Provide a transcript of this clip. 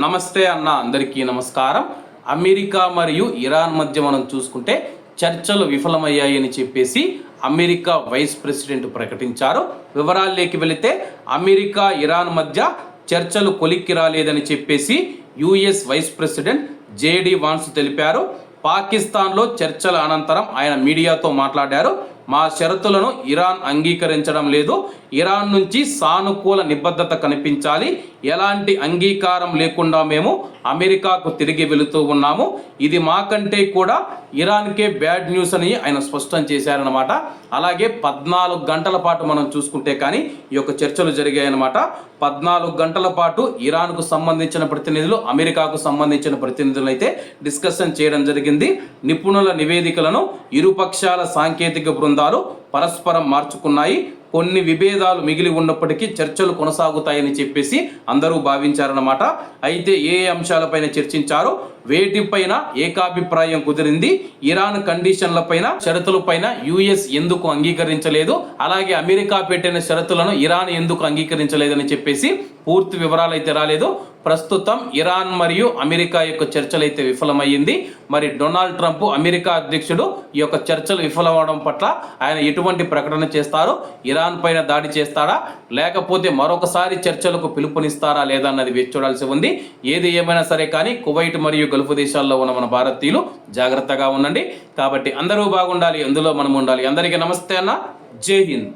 నమస్తే అన్న, అందరికీ నమస్కారం. అమెరికా మరియు ఇరాన్ మధ్య మనం చూసుకుంటే చర్చలు విఫలమయ్యాయని చెప్పేసి అమెరికా వైస్ ప్రెసిడెంట్ ప్రకటించారు. వివరాల్లోకి వెళితే అమెరికా ఇరాన్ మధ్య చర్చలు కొలిక్కి రాలేదని చెప్పేసి US vice president JD Vance తెలిపారు. పాకిస్తాన్లో చర్చల అనంతరం ఆయన మీడియాతో మాట్లాడారు. మా షరతులను ఇరాన్ అంగీకరించడం లేదు. ఇరాన్ నుంచి సానుకూల నిబద్ధత కనిపించాలి. ఎలాంటి అంగీకారం లేకుండా మేము అమెరికాకు తిరిగి వెళుతూ ఉన్నాము. ఇది మాకంటే కూడా ఇరాన్కే బ్యాడ్ న్యూస్ అని ఆయన స్పష్టం చేశారనమాట. అలాగే 14 గంటల పాటు మనం చూసుకుంటే కానీ ఈ యొక్క చర్చలు జరిగాయన్నమాట. 14 గంటల పాటు ఇరాన్కు సంబంధించిన ప్రతినిధులు, అమెరికాకు సంబంధించిన ప్రతినిధులు అయితే డిస్కషన్ చేయడం జరిగింది. నిపుణుల నివేదికలను ఇరుపక్షాల సాంకేతిక బృందాలు పరస్పరం మార్చుకున్నాయి. కొన్ని విభేదాలు మిగిలి ఉన్నప్పటికీ చర్చలు కొనసాగుతాయని చెప్పేసి అందరూ భావించారన్నమాట. అయితే ఏ అంశాలపైన చర్చించారో వేటిపైన ఏకాభిప్రాయం కుదిరింది. ఇరాన్ కండిషన్లపైన, షరతులపైన యుఎస్ ఎందుకు అంగీకరించలేదు, అలాగే అమెరికా పెట్టిన షరతులను ఇరాన్ ఎందుకు అంగీకరించలేదని చెప్పేసి పూర్తి వివరాలు అయితే రాలేదు. ప్రస్తుతం ఇరాన్ మరియు అమెరికా యొక్క చర్చలు అయితే విఫలమయ్యింది. మరి డొనాల్డ్ ట్రంప్ అమెరికా అధ్యక్షుడు ఈ యొక్క చర్చలు విఫలమవడం పట్ల ఆయన ఎటువంటి ప్రకటన చేస్తారు? ఇరాన్ పైన దాడి చేస్తాడా, లేకపోతే మరొకసారి చర్చలకు పిలుపునిస్తారా లేదా అన్నది వేచి చూడాల్సి ఉంది. ఏది ఏమైనా సరే కానీ కువైట్ మరియు గల్ఫ్ దేశాల్లో ఉన్న మన భారతీయులు జాగ్రత్తగా ఉండండి. కాబట్టి అందరూ బాగుండాలి, అందులో మనం ఉండాలి. అందరికీ నమస్తే అన్న, జై హింద్.